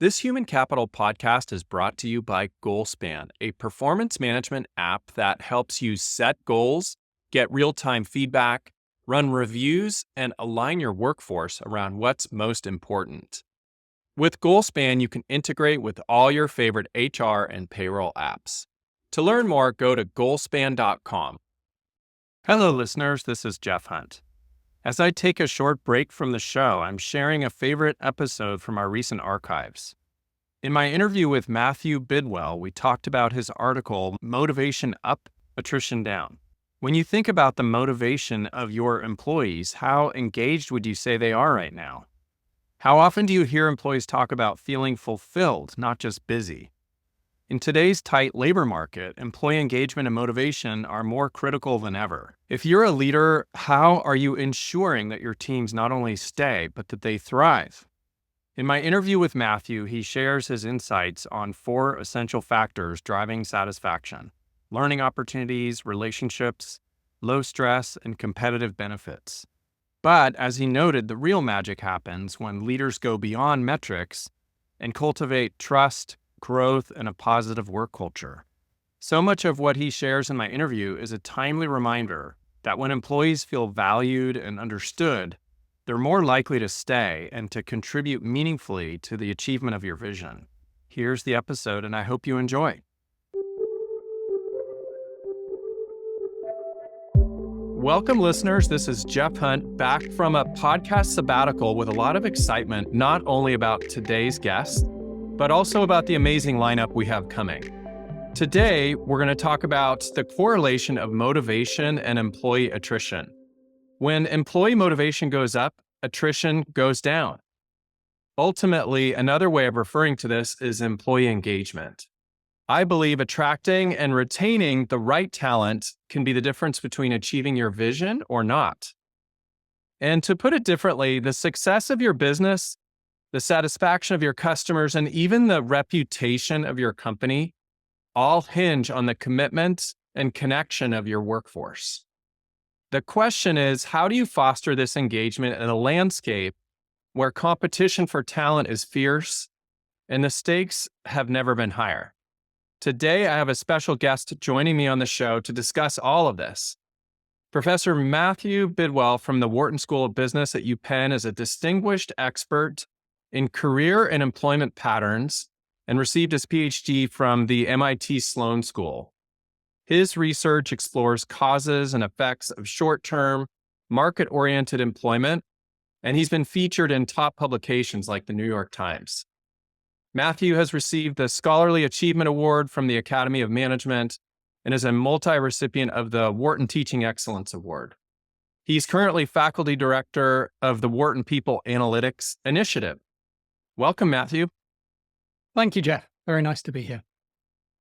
This Human Capital podcast is brought to you by GoalSpan, a performance management app that helps you set goals, get real-time feedback, run reviews, and align your workforce around what's most important. With GoalSpan, you can integrate with all your favorite HR and payroll apps. To learn more, go to goalspan.com. Hello, listeners. This is Jeff Hunt. As I take a short break from the show, I'm sharing a favorite episode from our recent archives. In my interview with Matthew Bidwell, we talked about his article, Motivation Up, Attrition Down. When you think about the motivation of your employees, how engaged would you say they are right now? How often do you hear employees talk about feeling fulfilled, not just busy? In today's tight labor market, employee engagement and motivation are more critical than ever. If you're a leader, how are you ensuring that your teams not only stay, but that they thrive? In my interview with Matthew, he shares his insights on 4 essential factors driving satisfaction: learning opportunities, relationships, low stress, and competitive benefits. But as he noted, the real magic happens when leaders go beyond metrics and cultivate trust, growth, and a positive work culture. So much of what he shares in my interview is a timely reminder that when employees feel valued and understood, they're more likely to stay and to contribute meaningfully to the achievement of your vision. Here's the episode, and I hope you enjoy. Welcome, listeners. This is Jeff Hunt, back from a podcast sabbatical with a lot of excitement, not only about today's guest, but also about the amazing lineup we have coming. Today, we're going to talk about the correlation of motivation and employee attrition. When employee motivation goes up, attrition goes down. Ultimately, another way of referring to this is employee engagement. I believe attracting and retaining the right talent can be the difference between achieving your vision or not. And to put it differently, the success of your business, the satisfaction of your customers, and even the reputation of your company all hinge on the commitment and connection of your workforce. The question is, how do you foster this engagement in a landscape where competition for talent is fierce and the stakes have never been higher? Today, I have a special guest joining me on the show to discuss all of this. Professor Matthew Bidwell from the Wharton School of Business at UPenn is a distinguished expert in career and employment patterns and received his PhD from the MIT Sloan School. His research explores causes and effects of short-term, market-oriented employment, and he's been featured in top publications like the New York Times. Matthew has received the Scholarly Achievement Award from the Academy of Management and is a multi-recipient of the Wharton Teaching Excellence Award. He's currently faculty director of the Wharton People Analytics Initiative. Welcome, Matthew. Thank you, Jeff. Very nice to be here.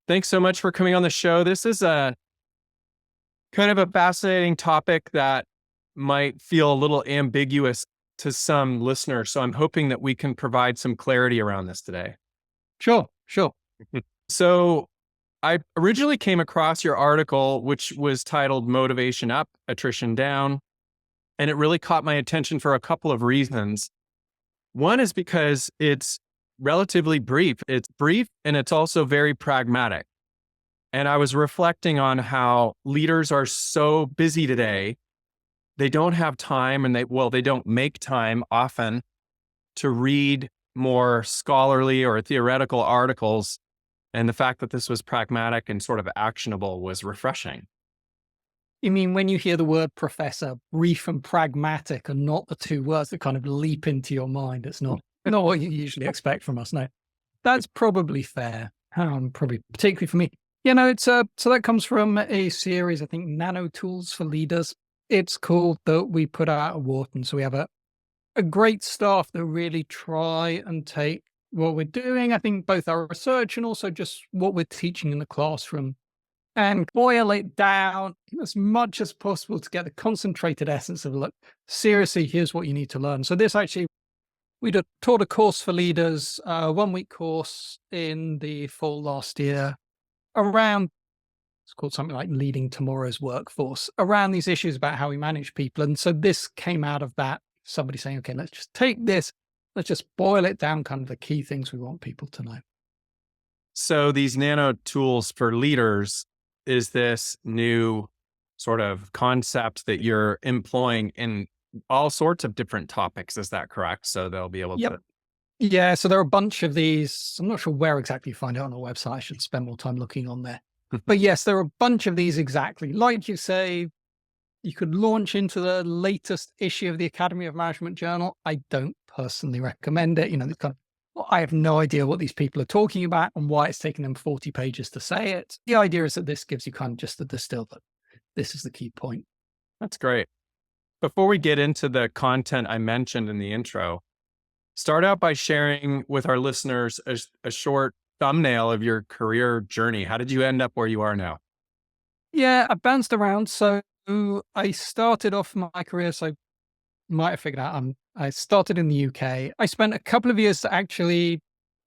Thanks so much for coming on the show. This is a kind of a fascinating topic that might feel a little ambiguous to some listeners. So I'm hoping that we can provide some clarity around this today. Sure. So I originally came across your article, which was titled Motivation Up, Attrition Down. And it really caught my attention for a couple of reasons. One is because it's relatively brief. It's brief and it's also very pragmatic. And I was reflecting on how leaders are so busy today. They don't have time and they don't make time often to read more scholarly or theoretical articles. And the fact that this was pragmatic and sort of actionable was refreshing. You mean when you hear the word professor, brief and pragmatic are not the two words that kind of leap into your mind? It's not what you usually expect from us. No, that's probably fair. Probably particularly for me. So that comes from a series, I think, Nano Tools for Leaders. It's called that we put out at Wharton. So we have a great staff that really try and take what we're doing, I think both our research and also just what we're teaching in the classroom, and boil it down as much as possible to get the concentrated essence of, look, seriously, here's what you need to learn. So this actually, we taught a course for leaders, a 1-week course in the fall last year around, it's called something like Leading Tomorrow's Workforce, around these issues about how we manage people. And so this came out of that, somebody saying, okay, let's just take this let's just boil it down, kind of the key things we want people to know. So these nano tools for leaders, is this new sort of concept that you're employing in all sorts of different topics? Is that correct? So they'll be able to. Yeah, so there are a bunch of these. I'm not sure where exactly you find it on our website. I should spend more time looking on there. But yes, there are a bunch of these exactly. Like you say, you could launch into the latest issue of the Academy of Management Journal. I don't personally recommend it. It's kind of, well, I have no idea what these people are talking about and why it's taken them 40 pages to say it. The idea is that this gives you kind of just the distill that this is the key point. That's great. Before we get into the content I mentioned in the intro, start out by sharing with our listeners a short thumbnail of your career journey. How did you end up where you are now? Yeah, I bounced around. So I started off my career. So you might have figured out I started in the UK. I spent a couple of years actually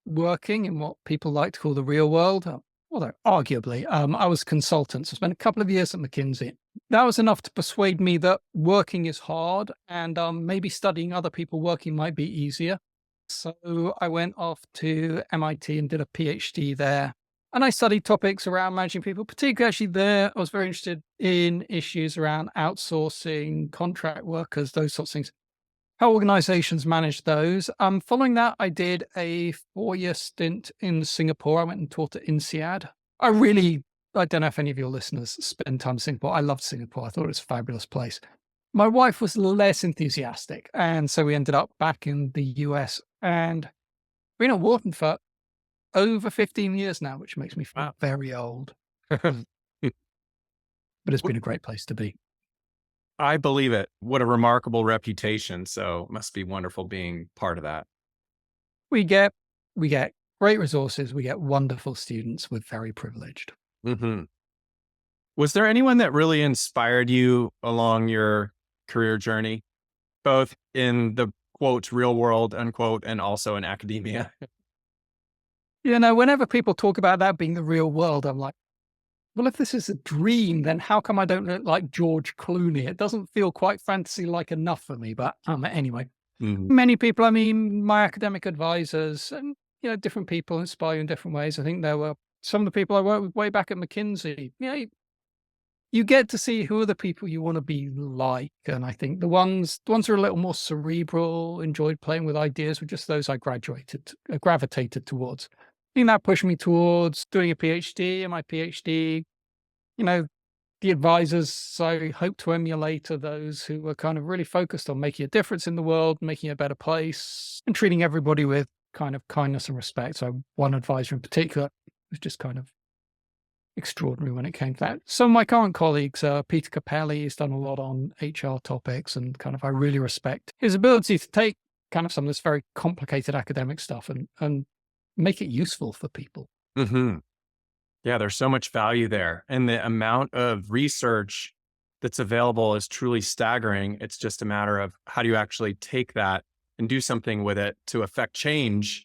working in what people like to call the real world. Although arguably, I was a consultant. So I spent a couple of years at McKinsey. That was enough to persuade me that working is hard and maybe studying other people working might be easier. So I went off to MIT and did a PhD there. And I studied topics around managing people, particularly actually there. I was very interested in issues around outsourcing, contract workers, those sorts of things, how organizations manage those. Following that, I did a 4-year stint in Singapore. I went and taught at INSEAD. I don't know if any of your listeners spend time in Singapore. I loved Singapore. I thought it was a fabulous place. My wife was less enthusiastic. And so we ended up back in the US and been at Wharton for over 15 years now, which makes me feel very old. But it's been a great place to be. I believe it. What a remarkable reputation. So it must be wonderful being part of that. We get great resources. We get wonderful students. We're very privileged. Mm-hmm. Was there anyone that really inspired you along your career journey, both in the quote, real world, unquote, and also in academia? Whenever people talk about that being the real world, I'm like, well, if this is a dream, then how come I don't look like George Clooney? It doesn't feel quite fantasy-like enough for me. But anyway, Many people, I mean, my academic advisors and, different people inspire you in different ways. I think there were some of the people I worked with way back at McKinsey. You get to see who are the people you want to be like. And I think the ones who are a little more cerebral, enjoyed playing with ideas, were just those I gravitated towards. I think that pushed me towards doing a PhD, and my PhD, the advisors I hope to emulate are those who were kind of really focused on making a difference in the world, making it a better place, and treating everybody with kind of kindness and respect. So one advisor in particular was just kind of extraordinary when it came to that. Some of my current colleagues, Peter Capelli, has done a lot on HR topics, and kind of I really respect his ability to take kind of some of this very complicated academic stuff and make it useful for people. Mm-hmm. Yeah, there's so much value there. And the amount of research that's available is truly staggering. It's just a matter of how do you actually take that and do something with it to affect change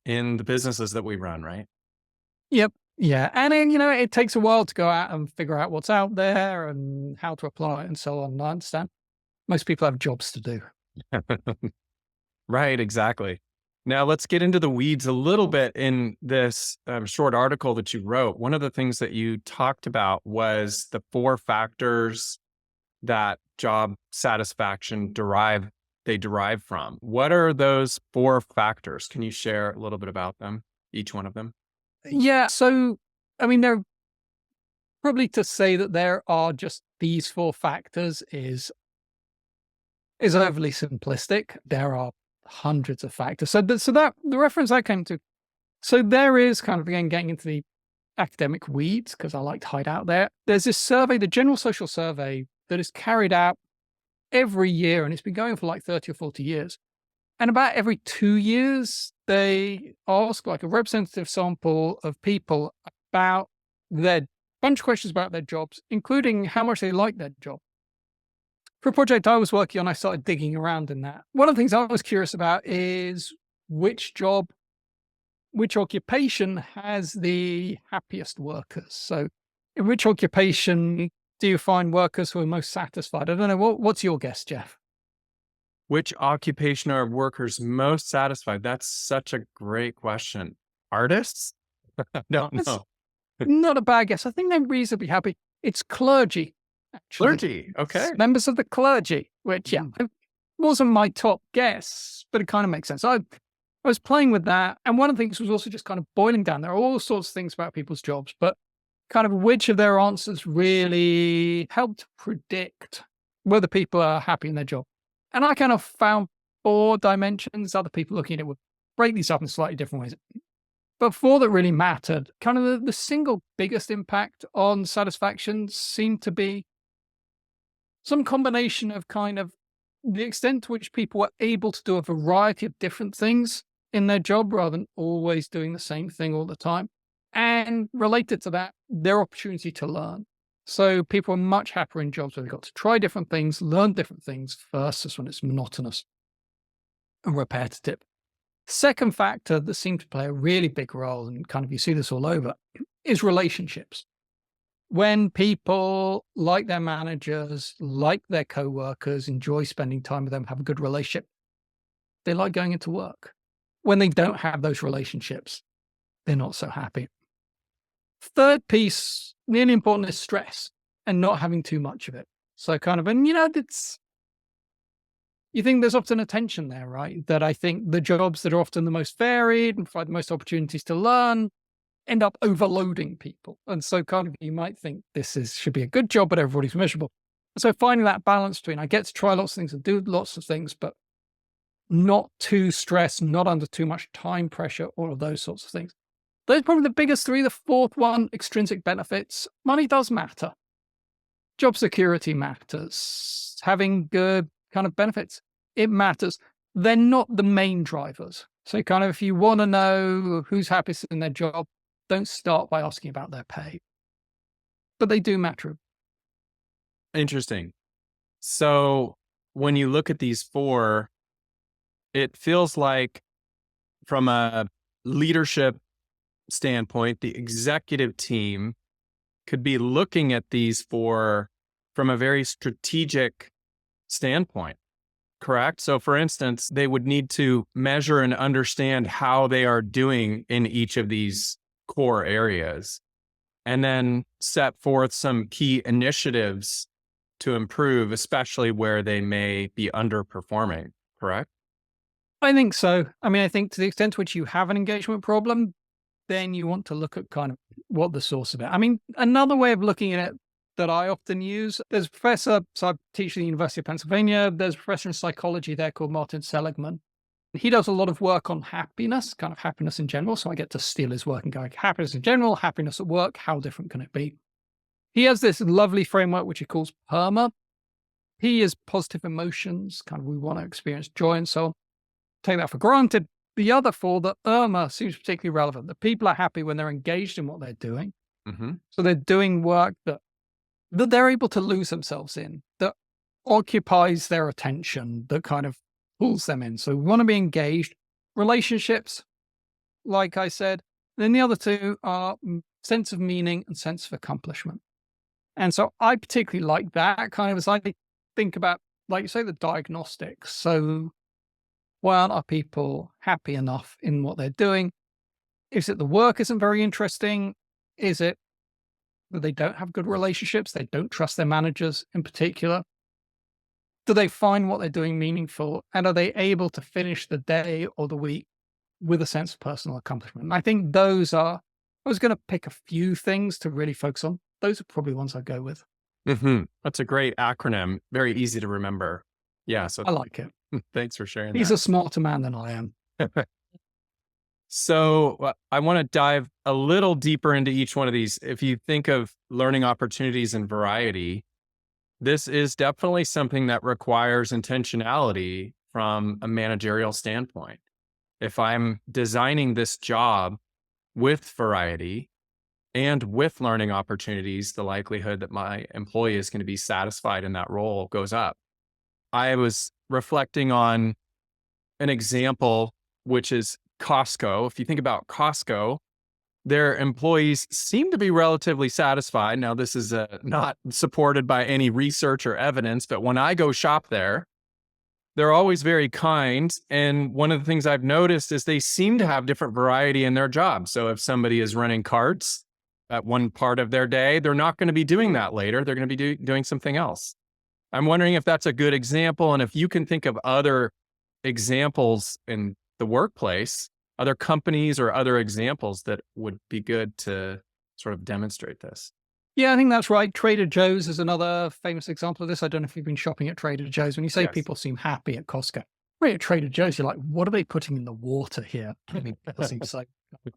in the businesses that we run, right? Yep. Yeah. And then, it takes a while to go out and figure out what's out there and how to apply it and so on. I understand. Most people have jobs to do. Right, exactly. Now let's get into the weeds a little bit in this short article that you wrote. One of the things that you talked about was the 4 factors that job satisfaction derive from. What are those 4 factors? Can you share a little bit about them, each one of them? Yeah. So, I mean, they're probably to say that there are just these 4 factors is overly simplistic. There are hundreds of factors. So that the reference I came to, so there is kind of, again, getting into the academic weeds because I like to hide out there. There's this survey, the General Social Survey, that is carried out every year, and it's been going for like 30 or 40 years. And about every 2 years, they ask like a representative sample of people about their bunch of questions about their jobs, including how much they like their job. For a project I was working on, I started digging around in that. One of the things I was curious about is which occupation has the happiest workers. So in which occupation do you find workers who are most satisfied? I don't know. What's your guess, Jeff? Which occupation are workers most satisfied? That's such a great question. Artists? Don't That's know. not a bad guess. I think they're reasonably happy. It's clergy, actually. Clergy. Okay. It's members of the clergy, which, yeah, it wasn't my top guess, but it kind of makes sense. I was playing with that. And one of the things was also just kind of boiling down. There are all sorts of things about people's jobs, but kind of which of their answers really helped predict whether people are happy in their job. And I kind of found 4 dimensions. Other people looking at it would break these up in slightly different ways. But 4 that really mattered, kind of the single biggest impact on satisfaction seemed to be some combination of kind of the extent to which people were able to do a variety of different things in their job rather than always doing the same thing all the time. And related to that, their opportunity to learn. So people are much happier in jobs where they've got to try different things, learn different things versus when it's monotonous and repetitive. Second factor that seemed to play a really big role, and kind of you see this all over, is relationships. When people like their managers, like their co-workers, enjoy spending time with them, have a good relationship, they like going into work. When they don't have those relationships, they're not so happy. Third piece, really important, is stress and not having too much of it. So kind of, and you think there's often a tension there, right? That I think the jobs that are often the most varied and provide the most opportunities to learn end up overloading people. And so kind of you might think should be a good job, but everybody's miserable. So finding that balance between I get to try lots of things and do lots of things, but not too stressed, not under too much time pressure, all of those sorts of things. Those are probably the biggest 3. The fourth one, extrinsic benefits. Money does matter. Job security matters. Having good kind of benefits, it matters. They're not the main drivers. So kind of if you want to know who's happiest in their job, don't start by asking about their pay. But they do matter. Interesting. So when you look at these 4, it feels like from a leadership standpoint, the executive team could be looking at these 4 from a very strategic standpoint, correct? So for instance, they would need to measure and understand how they are doing in each of these core areas, and then set forth some key initiatives to improve, especially where they may be underperforming, correct? I think so. I mean, I think to the extent to which you have an engagement problem, then you want to look at kind of what the source of it. I mean, another way of looking at it that I often use, there's a professor, so I teach at the University of Pennsylvania, there's a professor in psychology there called Martin Seligman. He does a lot of work on happiness, kind of happiness in general. So I get to steal his work and go, happiness in general, happiness at work, how different can it be? He has this lovely framework, which he calls PERMA. P is positive emotions, kind of we want to experience joy and so on. Take that for granted. The other 4, the IRMA, seems particularly relevant. That people are happy when they're engaged in what they're doing. Mm-hmm. So they're doing work that they're able to lose themselves in, that occupies their attention, that kind of pulls them in. So we want to be engaged. Relationships, like I said. Then the other 2 are sense of meaning and sense of accomplishment. And so I particularly like that kind of as I think about, like you say, the diagnostics. So why aren't our people happy enough in what they're doing? Is it the work isn't very interesting? Is it that they don't have good relationships? They don't trust their managers in particular? Do they find what they're doing meaningful? And are they able to finish the day or the week with a sense of personal accomplishment? And I think those are, I was going to pick a few things to really focus on. Those are probably ones I'd go with. Mm-hmm. That's a great acronym. Very easy to remember. Yeah. So I like it. Thanks for sharing He's that. a smarter man than I am. So I want to dive a little deeper into each one of these. If you think of learning opportunities and variety, this is definitely something that requires intentionality from a managerial standpoint. If I'm designing this job with variety and with learning opportunities, the likelihood that my employee is going to be satisfied in that role goes up. I was reflecting on an example, which is Costco. If you think about Costco, their employees seem to be relatively satisfied. Now, this is not supported by any research or evidence, but when I go shop there, they're always very kind. And one of the things I've noticed is they seem to have different variety in their job. So if somebody is running carts at one part of their day, they're not going to be doing that later. They're going to be doing something else. I'm wondering if that's a good example. And if you can think of other examples in the workplace, other companies or other examples that would be good to sort of demonstrate this. Yeah, I think that's right. Trader Joe's is another famous example of this. I don't know if you've been shopping at Trader Joe's. When you say Yes. people seem happy at Costco, right, at Trader Joe's, you're like, what are they putting in the water here? I mean, people seem so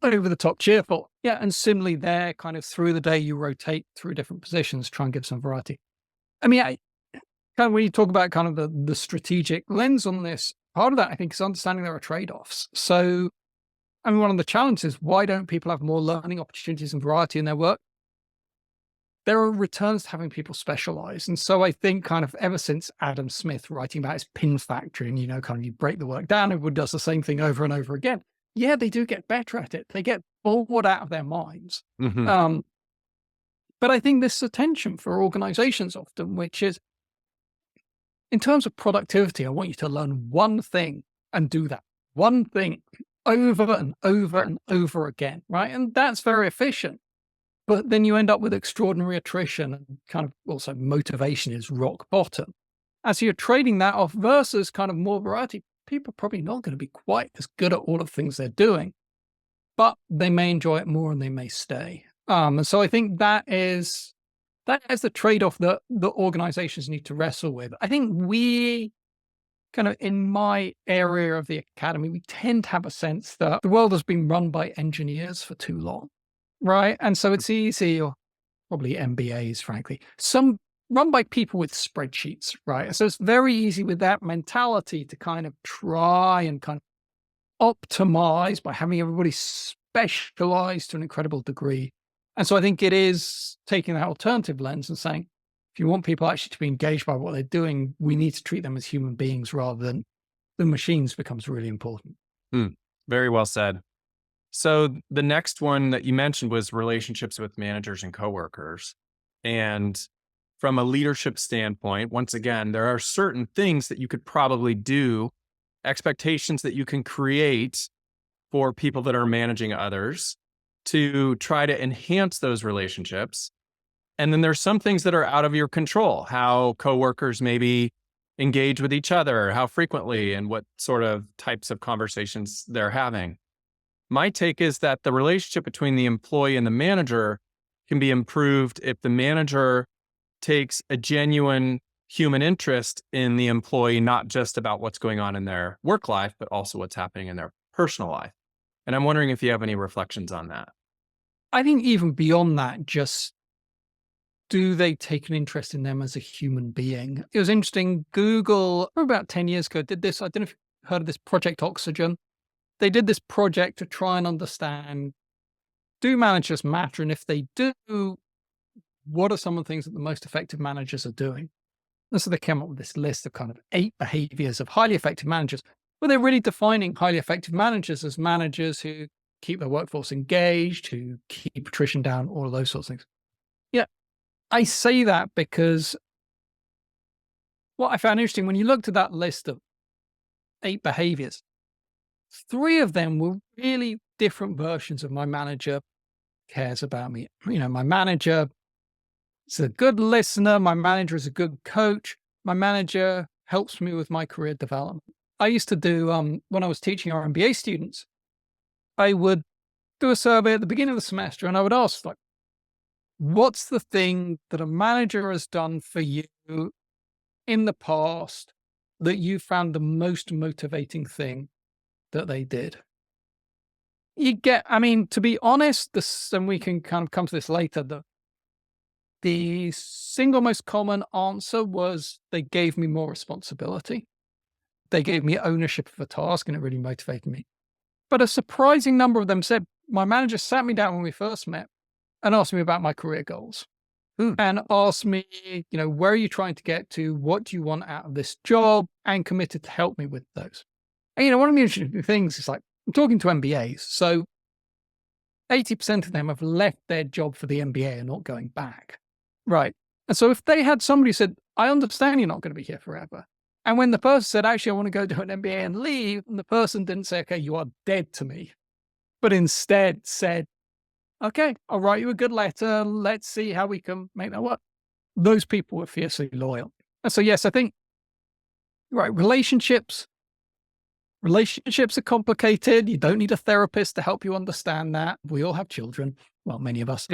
over the top cheerful. Yeah, and similarly there, kind of through the day, you rotate through different positions, try and give some variety. I mean, kind of when you talk about kind of the strategic lens on this, part of that, I think, is understanding there are trade-offs. So, I mean, one of the challenges, why don't people have more learning opportunities and variety in their work? There are returns to having people specialize. And so I think kind of ever since Adam Smith writing about his pin factory and, kind of you break the work down, everyone does the same thing over and over again. Yeah, they do get better at it. They get bored out of their minds. Mm-hmm. But I think this is a tension for organizations often, which is in terms of productivity, I want you to learn one thing and do that one thing over and over and over again, right? And that's very efficient. But then you end up with extraordinary attrition and kind of also motivation is rock bottom. As you're trading that off versus kind of more variety, people are probably not going to be quite as good at all of the things they're doing, but they may enjoy it more and they may stay. And so I think that is the trade-off that the organizations need to wrestle with. I think we kind of in my area of the academy, we tend to have a sense that the world has been run by engineers for too long. Right. And so it's easy, or probably MBAs, frankly, some run by people with spreadsheets. Right. So it's very easy with that mentality to kind of try and kind of optimize by having everybody specialized to an incredible degree. And so I think it is taking that alternative lens and saying, if you want people actually to be engaged by what they're doing, we need to treat them as human beings rather than the machines becomes really important. Very well said. So the next one that you mentioned was relationships with managers and coworkers. And from a leadership standpoint, once again, there are certain things that you could probably do, expectations that you can create for people that are managing others to try to enhance those relationships. And then there's some things that are out of your control, how coworkers maybe engage with each other, how frequently, and what sort of types of conversations they're having. My take is that the relationship between the employee and the manager can be improved if the manager takes a genuine human interest in the employee, not just about what's going on in their work life, but also what's happening in their personal life. And I'm wondering if you have any reflections on that. I think even beyond that, just do they take an interest in them as a human being? It was interesting. Google, about 10 years ago, did this. I don't know if you've heard of this Project Oxygen. They did this project to try and understand, do managers matter? And if they do, what are some of the things that the most effective managers are doing? And so they came up with this list of kind of 8 behaviors of highly effective managers. Well, they're really defining highly effective managers as managers who keep their workforce engaged, who keep attrition down, all of those sorts of things. Yeah, I say that because what I found interesting, when you looked at that list of 8 behaviors, 3 of them were really different versions of my manager cares about me. My manager is a good listener. My manager is a good coach. My manager helps me with my career development. I used to do, when I was teaching our MBA students, I would do a survey at the beginning of the semester and I would ask, like, what's the thing that a manager has done for you in the past that you found the most motivating thing that they did? You get, to be honest, and we can kind of come to this later, the single most common answer was they gave me more responsibility. They gave me ownership of a task and it really motivated me. But a surprising number of them said, my manager sat me down when we first met and asked me about my career goals and asked me, where are you trying to get to? What do you want out of this job? And committed to help me with those. And, one of the interesting things is, like, I'm talking to MBAs. So 80% of them have left their job for the MBA and not going back. Right. And so if they had somebody who said, I understand you're not going to be here forever, And when the person said, actually, I want to go do an MBA and leave, and the person didn't say, okay, you are dead to me, but instead said, okay, I'll write you a good letter. Let's see how we can make that work. Those people were fiercely loyal. And so, yes, I think, right, relationships are complicated. You don't need a therapist to help you understand that. We all have children. Well, many of us.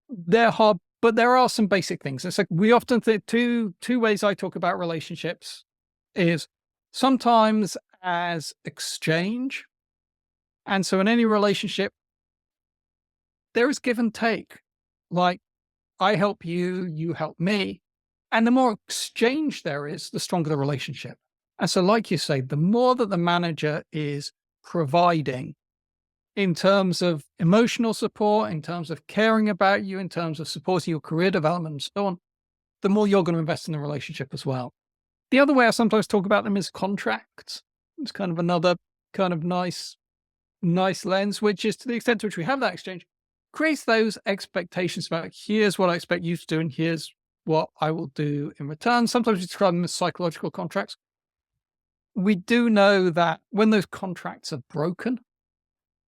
They're hard, but there are some basic things. It's like we often think two ways I talk about relationships is sometimes as exchange. And so in any relationship, there is give and take. Like, I help you, you help me. And the more exchange there is, the stronger the relationship. And so, like you say, the more that the manager is providing in terms of emotional support, in terms of caring about you, in terms of supporting your career development and so on, the more you're going to invest in the relationship as well. The other way I sometimes talk about them is contracts. It's kind of another kind of nice lens, which is to the extent to which we have that exchange, creates those expectations about here's what I expect you to do and here's what I will do in return. Sometimes we describe them as psychological contracts. We do know that when those contracts are broken,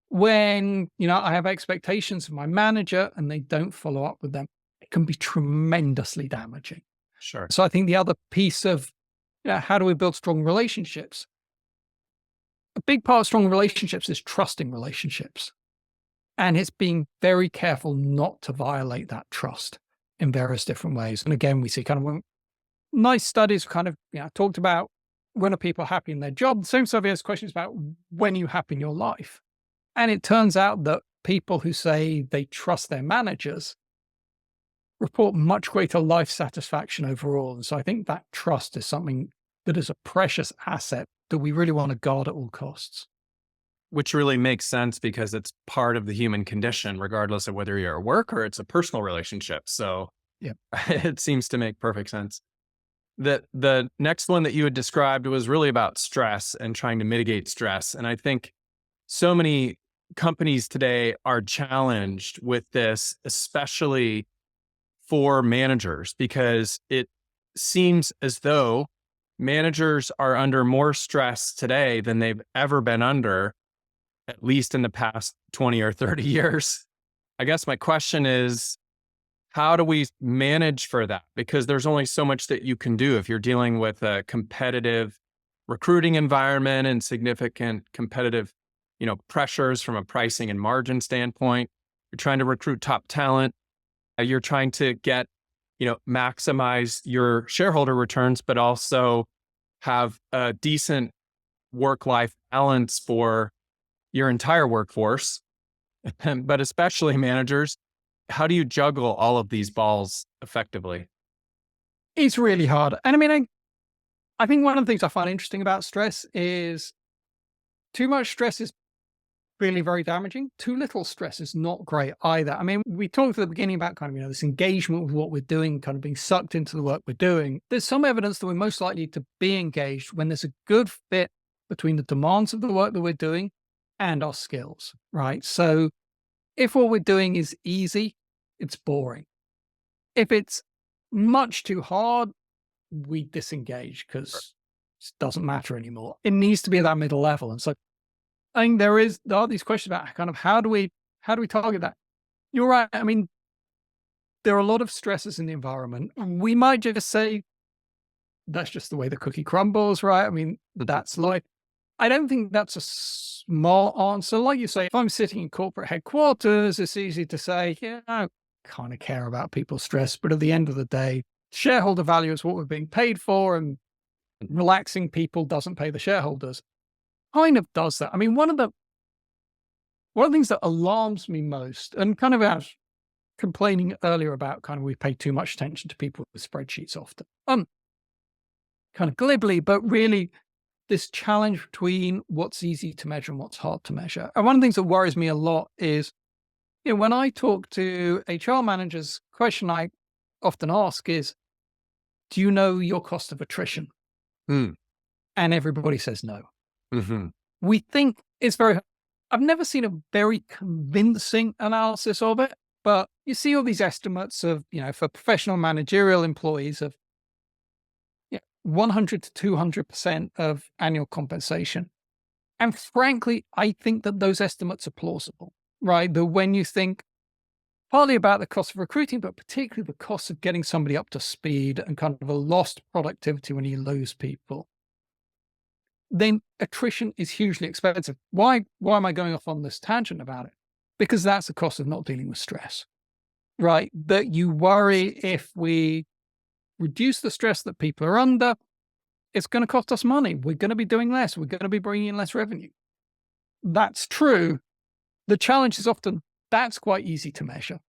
when, I have expectations of my manager and they don't follow up with them, it can be tremendously damaging. Sure. So I think the other piece of, how do we build strong relationships? A big part of strong relationships is trusting relationships. And it's being very careful not to violate that trust in various different ways. And again, we see kind of nice studies kind of, talked about when are people happy in their job. The same study has questions about when are you happy in your life? And it turns out that people who say they trust their managers report much greater life satisfaction overall. And so I think that trust is something that is a precious asset that we really want to guard at all costs. Which really makes sense because it's part of the human condition, regardless of whether you're at work or it's a personal relationship. So yeah, it seems to make perfect sense. The next one that you had described was really about stress and trying to mitigate stress. And I think so many companies today are challenged with this, especially for managers, because it seems as though managers are under more stress today than they've ever been under, at least in the past 20 or 30 years. I guess my question is, how do we manage for that? Because there's only so much that you can do if you're dealing with a competitive recruiting environment and significant competitive, pressures from a pricing and margin standpoint. You're trying to recruit top talent. You're trying to get, maximize your shareholder returns, but also have a decent work-life balance for your entire workforce, but especially managers. How do you juggle all of these balls effectively? It's really hard. And I think one of the things I find interesting about stress is too much stress is really very damaging. Too little stress is not great either. We talked at the beginning about kind of, this engagement with what we're doing, kind of being sucked into the work we're doing. There's some evidence that we're most likely to be engaged when there's a good fit between the demands of the work that we're doing and our skills, right? So if what we're doing is easy, it's boring. If it's much too hard, we disengage because it doesn't matter anymore. It needs to be at that middle level. And so I think there are these questions about kind of how do we target that? You're right. There are a lot of stresses in the environment. We might just say that's just the way the cookie crumbles, right? That's life. I don't think that's a small answer. Like you say, if I'm sitting in corporate headquarters, it's easy to say, I kind of care about people's stress. But at the end of the day, shareholder value is what we're being paid for, and relaxing people doesn't pay the shareholders. Kind of does that. One of the things that alarms me most, and kind of as complaining earlier about kind of we pay too much attention to people with spreadsheets often, kind of glibly, but really this challenge between what's easy to measure and what's hard to measure. And one of the things that worries me a lot is, when I talk to HR managers, the question I often ask is, do you know your cost of attrition? And everybody says no. Mm-hmm. We think it's I've never seen a very convincing analysis of it, but you see all these estimates of, for professional managerial employees of 100 to 200% of annual compensation. And frankly, I think that those estimates are plausible, right? That when you think partly about the cost of recruiting, but particularly the cost of getting somebody up to speed and kind of a lost productivity when you lose people, then attrition is hugely expensive. Why am I going off on this tangent about it? Because that's the cost of not dealing with stress, right? That you worry if we reduce the stress that people are under, it's going to cost us money. We're going to be doing less. We're going to be bringing in less revenue. That's true. The challenge is often that's quite easy to measure.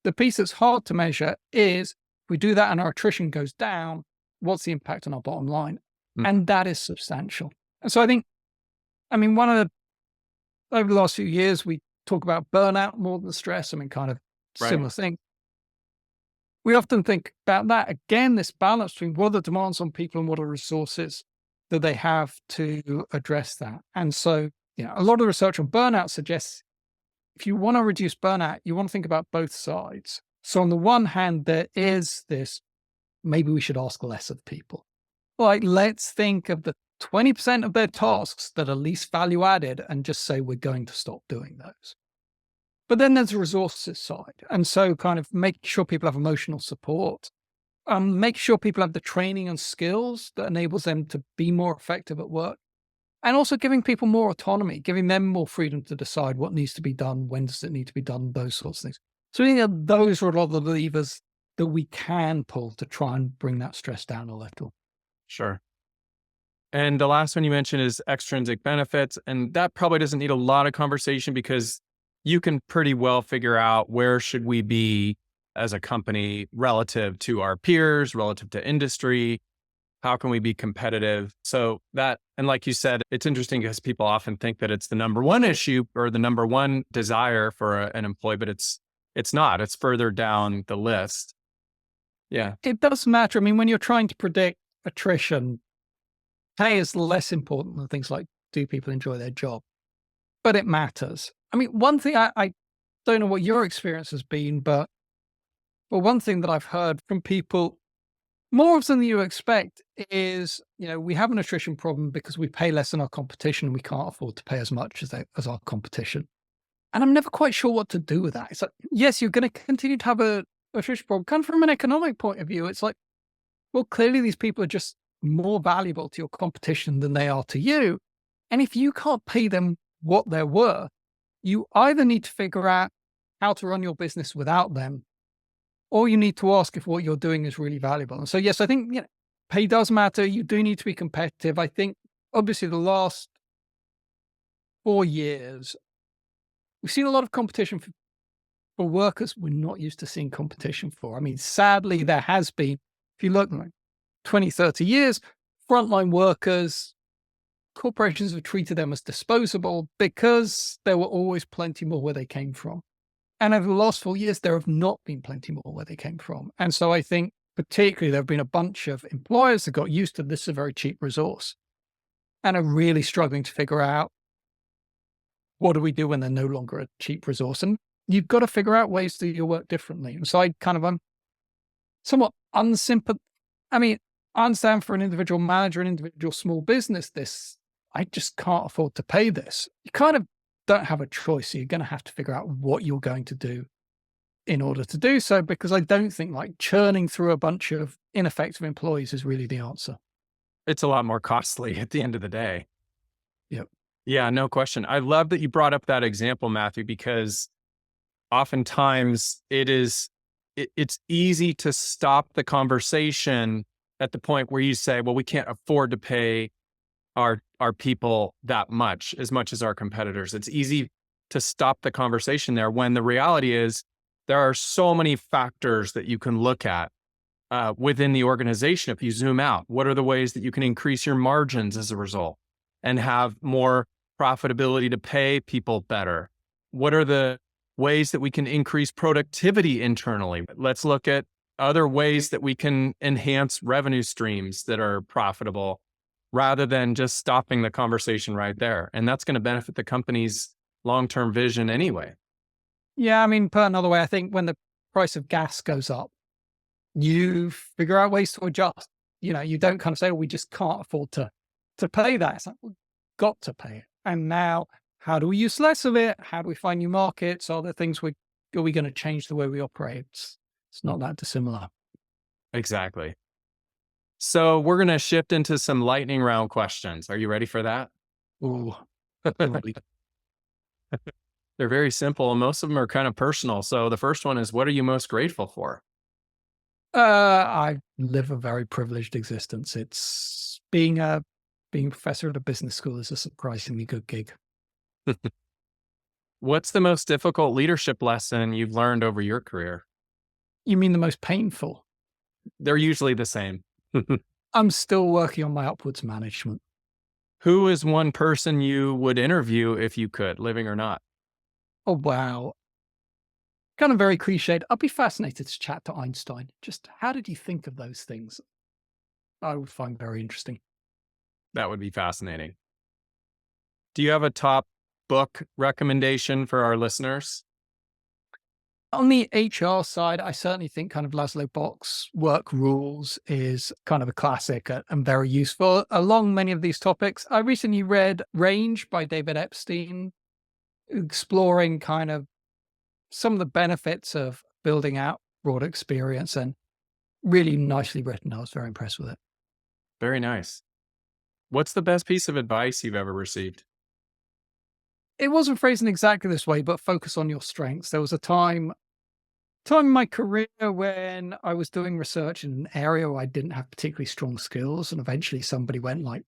The piece that's hard to measure is if we do that and our attrition goes down, what's the impact on our bottom line? And that is substantial. And so I think, over the last few years, we talk about burnout more than stress. Kind of similar thing. We often think about that. Again, this balance between what are the demands on people and what are resources that they have to address that. And so, a lot of the research on burnout suggests if you want to reduce burnout, you want to think about both sides. So on the one hand, there is this, maybe we should ask less of people. Like, let's think of the 20% of their tasks that are least value added and just say we're going to stop doing those. But then there's the resources side. And so kind of make sure people have emotional support, make sure people have the training and skills that enables them to be more effective at work. And also giving people more autonomy, giving them more freedom to decide what needs to be done, when does it need to be done, those sorts of things. So I think that those are a lot of the levers that we can pull to try and bring that stress down a little. Sure. And the last one you mentioned is extrinsic benefits. And that probably doesn't need a lot of conversation because you can pretty well figure out where should we be as a company relative to our peers, relative to industry. How can we be competitive? So that, and like you said, it's interesting because people often think that it's the number one issue or the number one desire for an employee, but it's not. It's further down the list. Yeah. It does matter. When you're trying to predict attrition, pay is less important than things like, do people enjoy their job? But it matters. One thing I don't know what your experience has been, but one thing that I've heard from people more often than you expect is, we have an attrition problem because we pay less than our competition and we can't afford to pay as much as our competition. And I'm never quite sure what to do with that. It's like, yes, you're going to continue to have a attrition problem. Kind of from an economic point of view, it's like, well, clearly these people are just more valuable to your competition than they are to you. And if you can't pay them what they're worth, you either need to figure out how to run your business without them, or you need to ask if what you're doing is really valuable. And so, yes, I think pay does matter. You do need to be competitive. I think, obviously, the last 4 years, we've seen a lot of competition for workers we're not used to seeing competition for. Sadly, there has been, if you look like 20, 30 years, frontline workers, corporations have treated them as disposable because there were always plenty more where they came from. And over the last 4 years, there have not been plenty more where they came from. And so I think particularly there have been a bunch of employers that got used to this is a very cheap resource and are really struggling to figure out what do we do when they're no longer a cheap resource? And you've got to figure out ways to do your work differently. And so I'm somewhat unsympathetic. I understand for an individual manager, an individual small business, I just can't afford to pay this. You kind of don't have a choice. So you're going to have to figure out what you're going to do in order to do so, because I don't think like churning through a bunch of ineffective employees is really the answer. It's a lot more costly at the end of the day. Yep. Yeah, no question. I love that you brought up that example, Matthew, because oftentimes it's easy to stop the conversation at the point where you say, well, we can't afford to pay our people that much as our competitors. It's easy to stop the conversation there when the reality is there are so many factors that you can look at within the organization. If you zoom out, what are the ways that you can increase your margins as a result and have more profitability to pay people better? What are the ways that we can increase productivity internally? Let's look at other ways that we can enhance revenue streams that are profitable rather than just stopping the conversation right there. And that's going to benefit the company's long-term vision anyway. Yeah, put another way, I think when the price of gas goes up, you figure out ways to adjust. You don't kind of say, oh, we just can't afford to pay that. It's like, we've got to pay it. And now, how do we use less of it? How do we find new markets? Are there things are we going to change the way we operate? It's not that dissimilar. Exactly. So we're going to shift into some lightning round questions. Are you ready for that? Ooh. They're very simple, and most of them are kind of personal. So the first one is, what are you most grateful for? I live a very privileged existence. It's being a professor at a business school is a surprisingly good gig. What's the most difficult leadership lesson you've learned over your career? You mean the most painful? They're usually the same. I'm still working on my upwards management. Who is one person you would interview if you could, living or not? Oh, wow. Kind of very cliched. I'd be fascinated to chat to Einstein. Just how did he think of those things? I would find very interesting. That would be fascinating. Do you have a top book recommendation for our listeners? On the HR side, I certainly think kind of Laszlo Bock's Work Rules is kind of a classic and very useful along many of these topics. I recently read Range by David Epstein, exploring kind of some of the benefits of building out broad experience, and really nicely written. I was very impressed with it. Very nice. What's the best piece of advice you've ever received? It wasn't phrased in exactly this way, but focus on your strengths. There was a time in my career when I was doing research in an area where I didn't have particularly strong skills. And eventually somebody went like,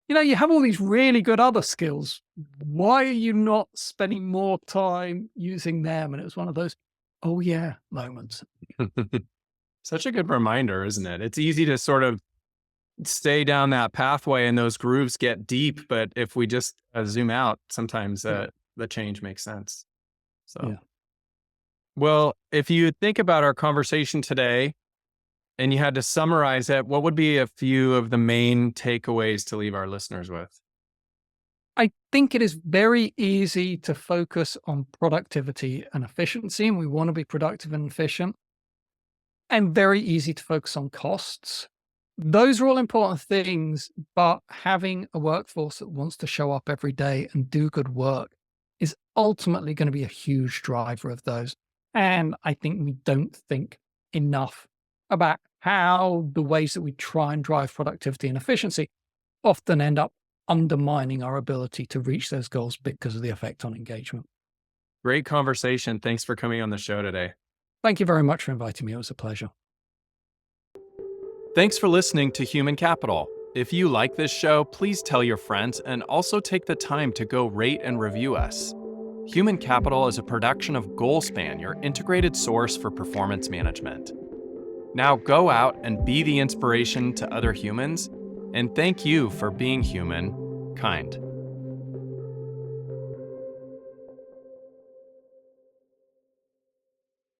you have all these really good other skills. Why are you not spending more time using them? And it was one of those, oh yeah, moments. Such a good reminder, isn't it? It's easy to sort of stay down that pathway and those grooves get deep. But if we just zoom out, sometimes the change makes sense. So, yeah. Well, if you think about our conversation today and you had to summarize it, what would be a few of the main takeaways to leave our listeners with? I think it is very easy to focus on productivity and efficiency, and we want to be productive and efficient, and very easy to focus on costs. Those are all important things, but having a workforce that wants to show up every day and do good work is ultimately going to be a huge driver of those. And I think we don't think enough about how the ways that we try and drive productivity and efficiency often end up undermining our ability to reach those goals because of the effect on engagement. Great conversation. Thanks for coming on the show today. Thank you very much for inviting me. It was a pleasure. Thanks for listening to Human Capital. If you like this show, please tell your friends and also take the time to go rate and review us. Human Capital is a production of Goalspan, your integrated source for performance management. Now go out and be the inspiration to other humans, and thank you for being human, kind.